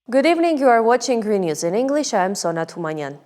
Good evening, you are watching ReNEWS in English. I am Sona Tumanyan.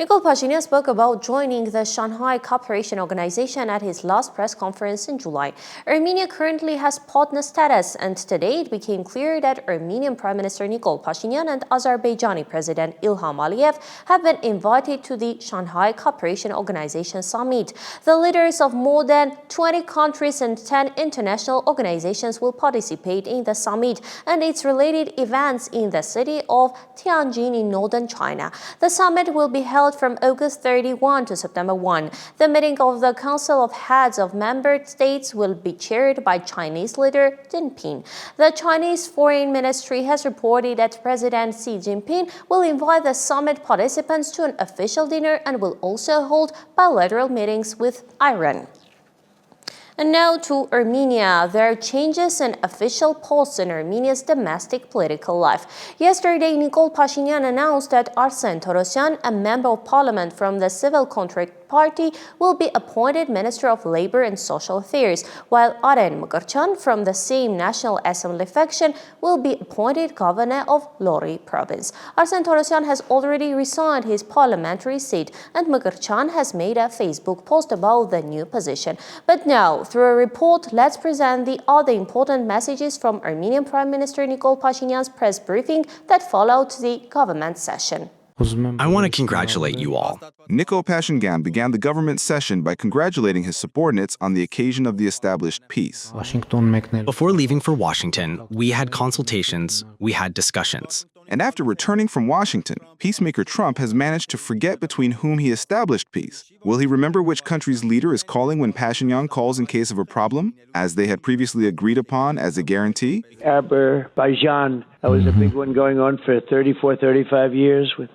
Nikol Pashinyan spoke about joining the Shanghai Cooperation Organization at his last press conference in July. Armenia currently has partner status, and today it became clear that Armenian Prime Minister Nikol Pashinyan and Azerbaijani President Ilham Aliyev have been invited to the Shanghai Cooperation Organization summit. The leaders of more than 20 countries and 10 international organizations will participate in the summit and its related events in the city of Tianjin in northern China. The summit will be held from August 31 to September 1. The meeting of the Council of Heads of Member States will be chaired by Chinese leader Jinping. The Chinese Foreign Ministry has reported that President Xi Jinping will invite the summit participants to an official dinner and will also hold bilateral meetings with Iran. And now to Armenia. There are changes in official posts in Armenia's domestic political life. Yesterday, Nikol Pashinyan announced that Arsen Torosyan, a member of parliament from the Civil Contract Party, will be appointed Minister of Labor and Social Affairs, while Aren Mkrtchyan from the same National Assembly faction will be appointed Governor of Lori Province. Arsen Torosyan has already resigned his parliamentary seat, and Mkrtchyan has made a Facebook post about the new position. But now, through a report, let's present the other important messages from Armenian Prime Minister Nikol Pashinyan's press briefing that followed the government session. I want to congratulate you all. Nikol Pashinyan began the government session by congratulating his subordinates on the occasion of the established peace. Before leaving for Washington, we had consultations, we had discussions. And after returning from Washington, peacemaker Trump has managed to forget between whom he established peace. Will he remember which country's leader is calling when Pashinyan calls in case of a problem, as they had previously agreed upon as a guarantee? Azerbaijan, that was a big one going on for 34, 35 years with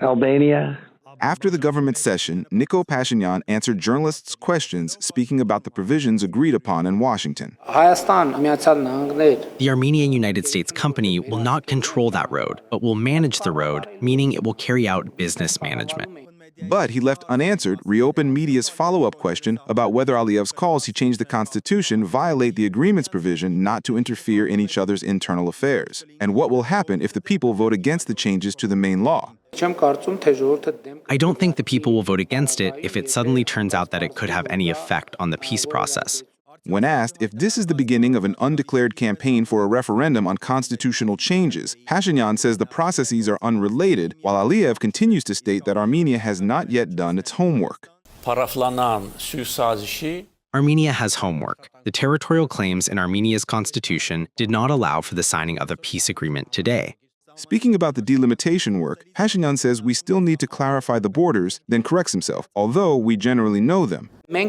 Albania. After the government session, Nikol Pashinyan answered journalists' questions speaking about the provisions agreed upon in Washington. The Armenian United States company will not control that road, but will manage the road, meaning it will carry out business management. But he left unanswered ReOpen Media's follow-up question about whether Aliyev's calls to change the constitution violate the agreement's provision not to interfere in each other's internal affairs, and what will happen if the people vote against the changes to the main law. I don't think the people will vote against it if it suddenly turns out that it could have any effect on the peace process. When asked if this is the beginning of an undeclared campaign for a referendum on constitutional changes, Pashinyan says the processes are unrelated, while Aliyev continues to state that Armenia has not yet done its homework. Armenia has homework. The territorial claims in Armenia's constitution did not allow for the signing of a peace agreement today. Speaking about the delimitation work, Pashinyan says we still need to clarify the borders, then corrects himself, although we generally know them. We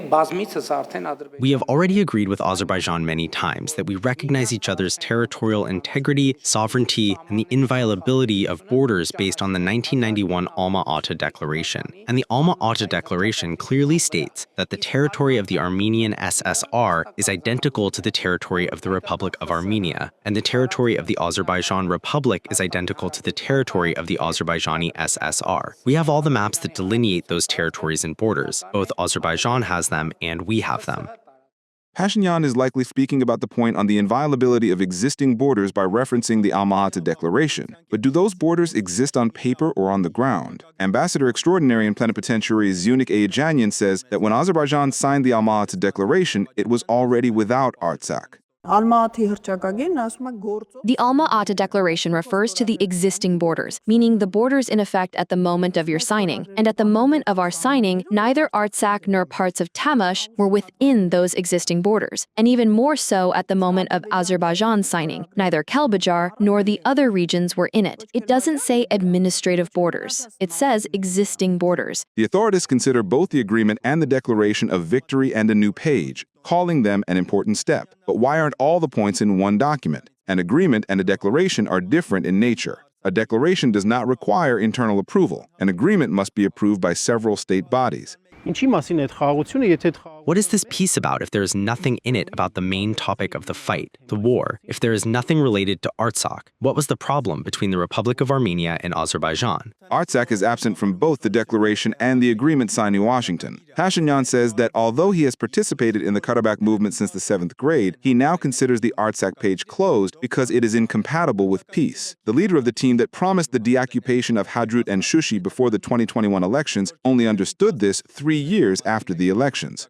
have already agreed with Azerbaijan many times that we recognize each other's territorial integrity, sovereignty, and the inviolability of borders based on the 1991 Alma-Ata Declaration. And the Alma-Ata Declaration clearly states that the territory of the Armenian SSR is identical to the territory of the Republic of Armenia, and the territory of the Azerbaijan Republic is identical to the territory of the Azerbaijani SSR. We have all the maps that delineate those territories and borders. Both Azerbaijan has them and we have them. Pashinyan is likely speaking about the point on the inviolability of existing borders by referencing the Alma-Ata Declaration. But do those borders exist on paper or on the ground? Ambassador Extraordinary and Plenipotentiary Zeunik Ayajanian says that when Azerbaijan signed the Alma-Ata Declaration, it was already without Artsakh. The Alma-Ata Declaration refers to the existing borders, meaning the borders in effect at the moment of your signing. And at the moment of our signing, neither Artsakh nor parts of Tamush were within those existing borders. And even more so at the moment of Azerbaijan's signing. Neither Kalbajar nor the other regions were in it. It doesn't say administrative borders. It says existing borders. The authorities consider both the agreement and the declaration a victory and a new page, calling them an important step. But why aren't all the points in one document? An agreement and a declaration are different in nature. A declaration does not require internal approval. An agreement must be approved by several state bodies. What is this peace about if there is nothing in it about the main topic of the fight, the war, if there is nothing related to Artsakh? What was the problem between the Republic of Armenia and Azerbaijan? Artsakh is absent from both the declaration and the agreement signed in Washington. Pashinyan says that although he has participated in the Karabakh movement since the 7th grade, he now considers the Artsakh page closed because it is incompatible with peace. The leader of the team that promised the deoccupation of Hadrut and Shushi before the 2021 elections only understood this 3 years after the elections.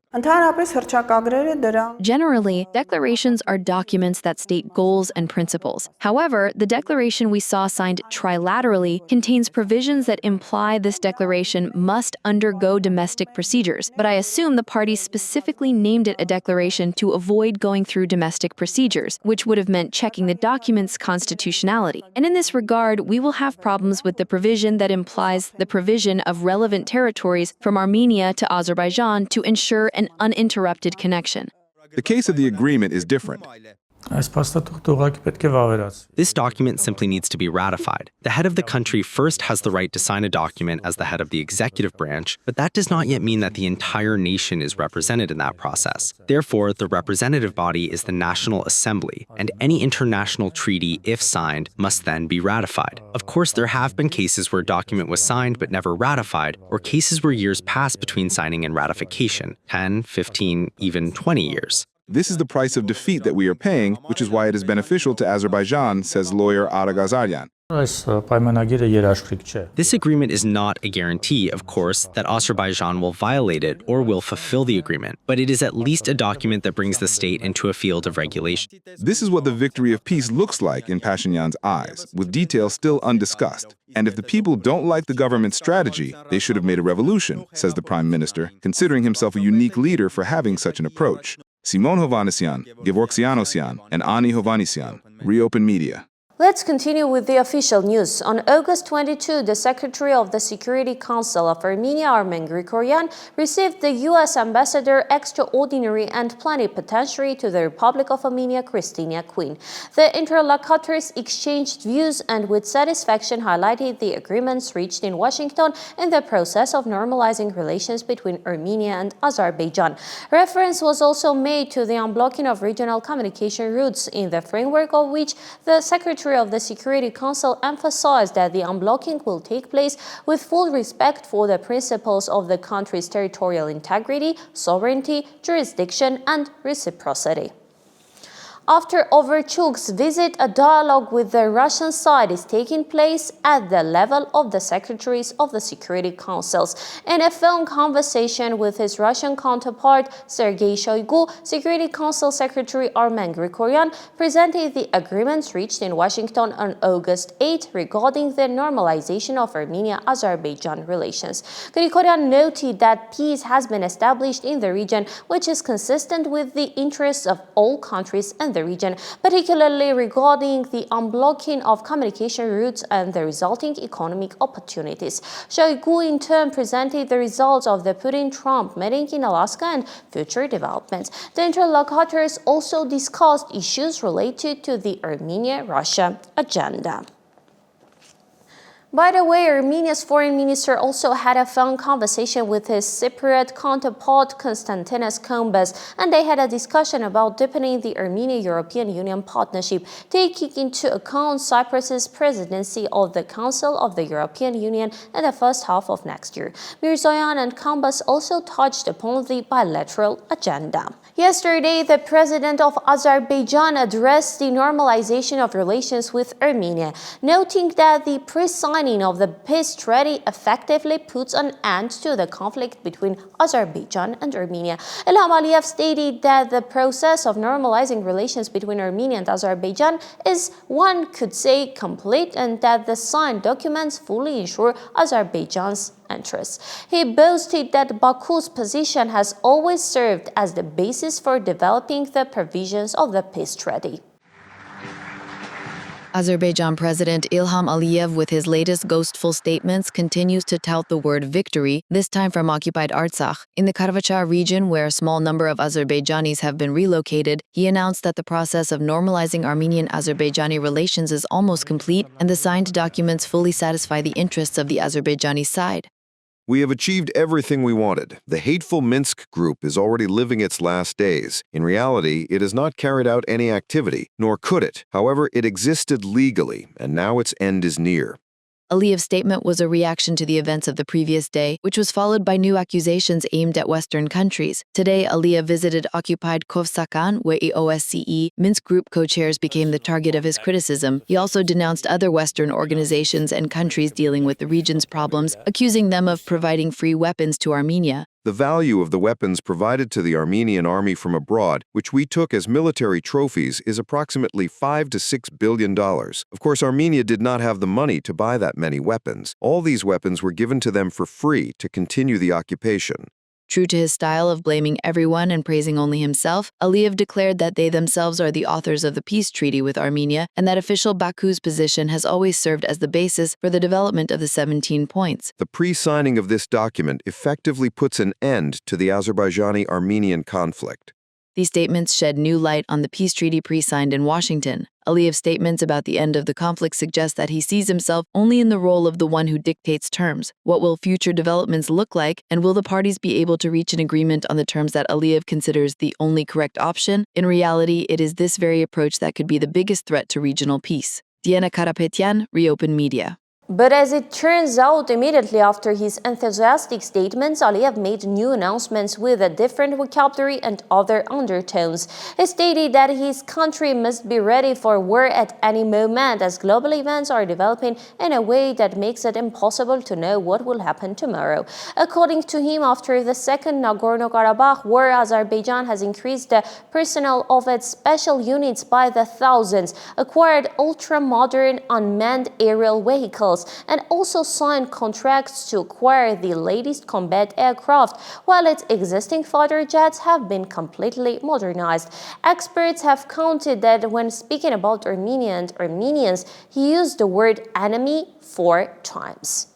Generally, declarations are documents that state goals and principles. However, the declaration we saw signed trilaterally contains provisions that imply this declaration must undergo domestic procedures, but I assume the parties specifically named it a declaration to avoid going through domestic procedures, which would have meant checking the document's constitutionality. And in this regard, we will have problems with the provision that implies the provision of relevant territories from Armenia to Azerbaijan to ensure an uninterrupted connection. The case of the agreement is different. This document simply needs to be ratified. The head of the country first has the right to sign a document as the head of the executive branch, but that does not yet mean that the entire nation is represented in that process. Therefore, the representative body is the National Assembly, and any international treaty, if signed, must then be ratified. Of course, there have been cases where a document was signed but never ratified, or cases where years pass between signing and ratification, 10, 15, even 20 years. This is the price of defeat that we are paying, which is why it is beneficial to Azerbaijan, says lawyer Ara Ghazarian. This agreement is not a guarantee, of course, that Azerbaijan will violate it or will fulfill the agreement, but it is at least a document that brings the state into a field of regulation. This is what the victory of peace looks like in Pashinyan's eyes, with details still undiscussed. And if the people don't like the government's strategy, they should have made a revolution, says the prime minister, considering himself a unique leader for having such an approach. Simon Hovhannisyan, Gevorksianosyan, and Ani Hovhannisyan, ReOpen Media. Let's continue with the official news. On August 22, the Secretary of the Security Council of Armenia, Armen Grigoryan, received the U.S. Ambassador Extraordinary and Plenipotentiary to the Republic of Armenia, Christina Quinn. The interlocutors exchanged views and with satisfaction highlighted the agreements reached in Washington in the process of normalizing relations between Armenia and Azerbaijan. Reference was also made to the unblocking of regional communication routes, in the framework of which the Secretary of the Security Council emphasized that the unblocking will take place with full respect for the principles of the country's territorial integrity, sovereignty, jurisdiction, and reciprocity. After Overchuk's visit, a dialogue with the Russian side is taking place at the level of the secretaries of the Security Councils. In a phone conversation with his Russian counterpart, Sergei Shoigu, Security Council Secretary Armen Grigoryan presented the agreements reached in Washington on August 8 regarding the normalization of Armenia-Azerbaijan relations. Grigoryan noted that peace has been established in the region, which is consistent with the interests of all countries and the region, particularly regarding the unblocking of communication routes and the resulting economic opportunities. Shoigu in turn presented the results of the Putin-Trump meeting in Alaska and future developments. The interlocutors also discussed issues related to the Armenia-Russia agenda. By the way, Armenia's foreign minister also had a phone conversation with his Cypriot counterpart Konstantinos Kombas, and they had a discussion about deepening the Armenia-European Union partnership, taking into account Cyprus's presidency of the Council of the European Union in the first half of next year. Mirzoyan and Kombas also touched upon the bilateral agenda. Yesterday, the president of Azerbaijan addressed the normalization of relations with Armenia, noting that the pre-signing of the peace treaty effectively puts an end to the conflict between Azerbaijan and Armenia. Ilham Aliyev stated that the process of normalizing relations between Armenia and Azerbaijan is, one could say, complete, and that the signed documents fully ensure Azerbaijan's interests. He boasted that Baku's position has always served as the basis for developing the provisions of the peace treaty. Azerbaijan President Ilham Aliyev, with his latest ghostful statements, continues to tout the word victory, this time from occupied Artsakh. In the Karvachar region, where a small number of Azerbaijanis have been relocated, he announced that the process of normalizing Armenian-Azerbaijani relations is almost complete, and the signed documents fully satisfy the interests of the Azerbaijani side. We have achieved everything we wanted. The hateful Minsk group is already living its last days. In reality, it has not carried out any activity, nor could it. However, it existed legally, and now its end is near. Aliyev's statement was a reaction to the events of the previous day, which was followed by new accusations aimed at Western countries. Today, Aliyev visited occupied Kovsakan, where OSCE Minsk group co-chairs became the target of his criticism. He also denounced other Western organizations and countries dealing with the region's problems, accusing them of providing free weapons to Armenia. The value of the weapons provided to the Armenian army from abroad, which we took as military trophies, is approximately $5 to $6 billion. Of course, Armenia did not have the money to buy that many weapons. All these weapons were given to them for free to continue the occupation. True to his style of blaming everyone and praising only himself, Aliyev declared that they themselves are the authors of the peace treaty with Armenia and that official Baku's position has always served as the basis for the development of the 17 points. The pre-signing of this document effectively puts an end to the Azerbaijani-Armenian conflict. These statements shed new light on the peace treaty pre-signed in Washington. Aliyev's statements about the end of the conflict suggest that he sees himself only in the role of the one who dictates terms. What will future developments look like, and will the parties be able to reach an agreement on the terms that Aliyev considers the only correct option? In reality, it is this very approach that could be the biggest threat to regional peace. Diana Karapetyan, ReOpen Media. But as it turns out, immediately after his enthusiastic statements, Aliyev made new announcements with a different vocabulary and other undertones. He stated that his country must be ready for war at any moment, as global events are developing in a way that makes it impossible to know what will happen tomorrow. According to him, after the second Nagorno-Karabakh war, Azerbaijan has increased the personnel of its special units by the thousands, acquired ultra-modern unmanned aerial vehicles, and also signed contracts to acquire the latest combat aircraft, while its existing fighter jets have been completely modernized. Experts have counted that when speaking about Armenia and Armenians, he used the word enemy 4 times.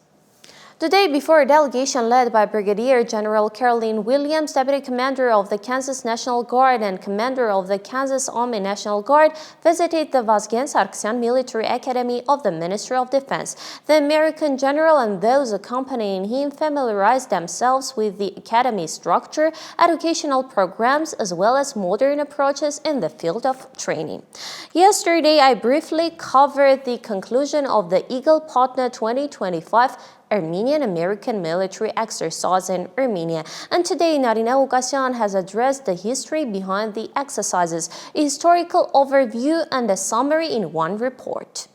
The day before, a delegation led by Brigadier General Caroline Williams, Deputy Commander of the Kansas National Guard and Commander of the Kansas Army National Guard, visited the Vazgen Sargsyan Military Academy of the Ministry of Defense. The American general and those accompanying him familiarized themselves with the academy's structure, educational programs, as well as modern approaches in the field of training. Yesterday, I briefly covered the conclusion of the Eagle Partner 2025 Armenian-American military exercise in Armenia. And today, Narina Ukasyan has addressed the history behind the exercises, a historical overview, and a summary in one report.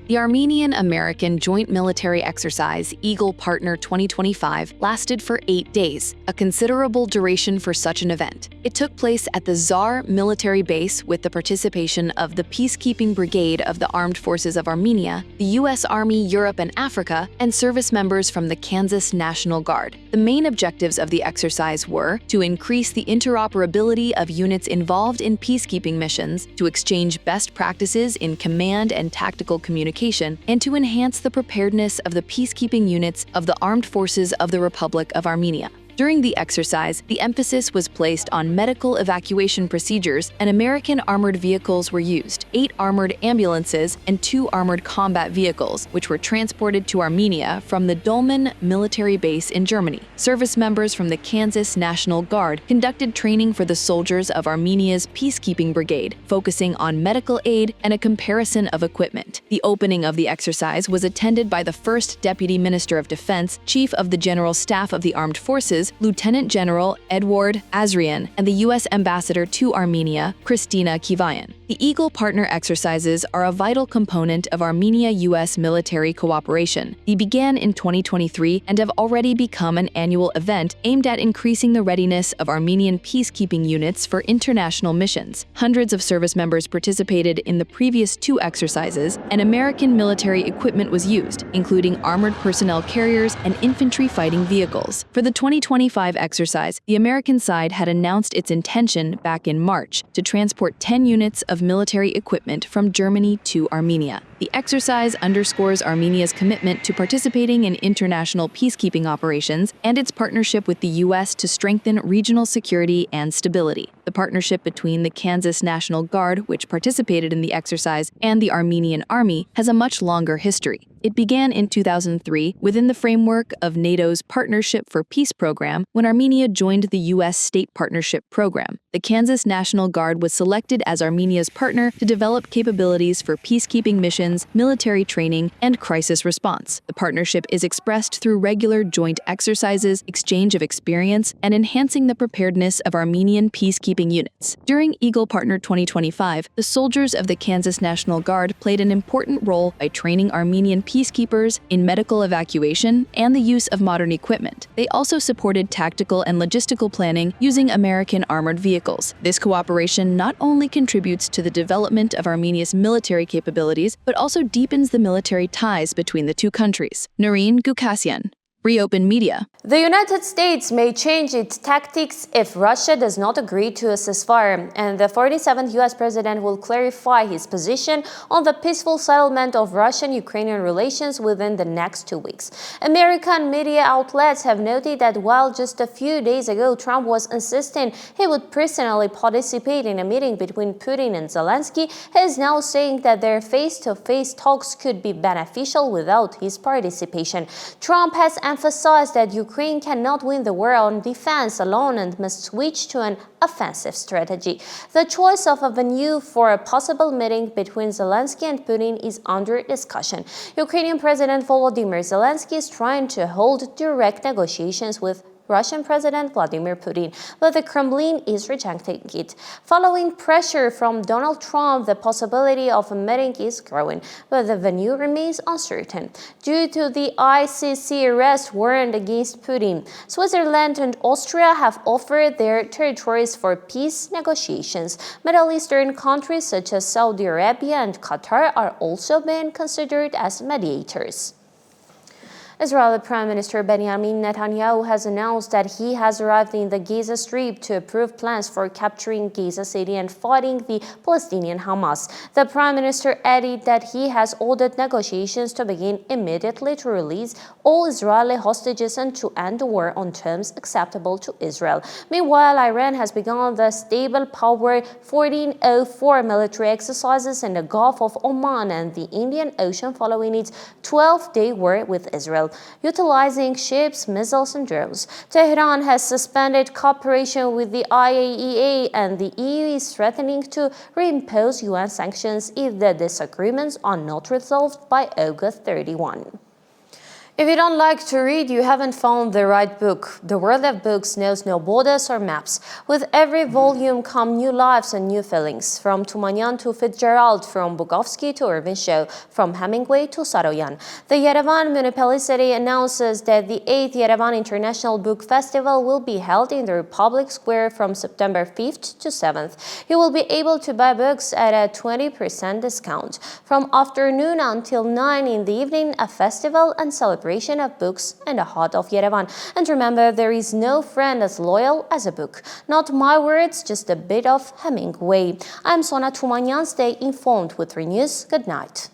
The Armenian-American Joint Military Exercise Eagle Partner 2025 lasted for 8 days, a considerable duration for such an event. It took place at the Tsar military base with the participation of the Peacekeeping Brigade of the Armed Forces of Armenia, the U.S. Army Europe and Africa, and service members from the Kansas National Guard. The main objectives of the exercise were to increase the interoperability of units involved in peacekeeping missions, to exchange best practices in command and tactical communication, and to enhance the preparedness of the peacekeeping units of the Armed Forces of the Republic of Armenia. During the exercise, the emphasis was placed on medical evacuation procedures, and American armored vehicles were used, 8 armored ambulances and 2 armored combat vehicles, which were transported to Armenia from the Dolman military base in Germany. Service members from the Kansas National Guard conducted training for the soldiers of Armenia's Peacekeeping Brigade, focusing on medical aid and a comparison of equipment. The opening of the exercise was attended by the First Deputy Minister of Defense, Chief of the General Staff of the Armed Forces, Lieutenant General Edward Azrian, and the U.S. Ambassador to Armenia, Kristina Kivayan. The Eagle Partner exercises are a vital component of Armenia-U.S. military cooperation. They began in 2023 and have already become an annual event aimed at increasing the readiness of Armenian peacekeeping units for international missions. Hundreds of service members participated in the previous 2 exercises, and American military equipment was used, including armored personnel carriers and infantry fighting vehicles. For the 2025 exercise, the American side had announced its intention back in March to transport 10 units of military equipment from Germany to Armenia. The exercise underscores Armenia's commitment to participating in international peacekeeping operations and its partnership with the U.S. to strengthen regional security and stability. The partnership between the Kansas National Guard, which participated in the exercise, and the Armenian Army has a much longer history. It began in 2003 within the framework of NATO's Partnership for Peace program when Armenia joined the U.S. State Partnership Program. The Kansas National Guard was selected as Armenia's partner to develop capabilities for peacekeeping missions, military training, and crisis response. The partnership is expressed through regular joint exercises, exchange of experience, and enhancing the preparedness of Armenian peacekeeping units. During Eagle Partner 2025, the soldiers of the Kansas National Guard played an important role by training Armenian peacekeepers in medical evacuation and the use of modern equipment. They also supported tactical and logistical planning using American armored vehicles. This cooperation not only contributes to the development of Armenia's military capabilities, but also deepens the military ties between the two countries. Noreen Gukasyan, ReOpen Media. The United States may change its tactics if Russia does not agree to a ceasefire, and the 47th U.S. president will clarify his position on the peaceful settlement of Russian-Ukrainian relations within the next 2 weeks. American media outlets have noted that while just a few days ago Trump was insisting he would personally participate in a meeting between Putin and Zelensky, he is now saying that their face-to-face talks could be beneficial without his participation. Trump has emphasized that Ukraine cannot win the war on defense alone and must switch to an offensive strategy. The choice of a venue for a possible meeting between Zelensky and Putin is under discussion. Ukrainian President Volodymyr Zelensky is trying to hold direct negotiations with Russian President Vladimir Putin, but the Kremlin is rejecting it. Following pressure from Donald Trump, the possibility of a meeting is growing, but the venue remains uncertain. Due to the ICC arrest warrant against Putin, Switzerland and Austria have offered their territories for peace negotiations. Middle Eastern countries such as Saudi Arabia and Qatar are also being considered as mediators. Israeli Prime Minister Benjamin Netanyahu has announced that he has arrived in the Gaza Strip to approve plans for capturing Gaza City and fighting the Palestinian Hamas. The Prime Minister added that he has ordered negotiations to begin immediately to release all Israeli hostages and to end the war on terms acceptable to Israel. Meanwhile, Iran has begun the Stable Power 1404 military exercises in the Gulf of Oman and the Indian Ocean following its 12-day war with Israel, utilizing ships, missiles, and drones. Tehran has suspended cooperation with the IAEA, and the EU is threatening to reimpose UN sanctions if the disagreements are not resolved by August 31. If you don't like to read, you haven't found the right book. The world of books knows no borders or maps. With every volume come new lives and new feelings. From Tumanyan to Fitzgerald, from Bukowski to Irving Shaw, from Hemingway to Saroyan. The Yerevan municipality announces that the 8th Yerevan International Book Festival will be held in the Republic Square from September 5th to 7th. You will be able to buy books at a 20% discount. From afternoon until 9 in the evening, a festival and celebration of books in the heart of Yerevan. And remember, there is no friend as loyal as a book. Not my words, just a bit of Hemingway. I'm Sona Tumanyan. Stay informed with ReNews. Good night.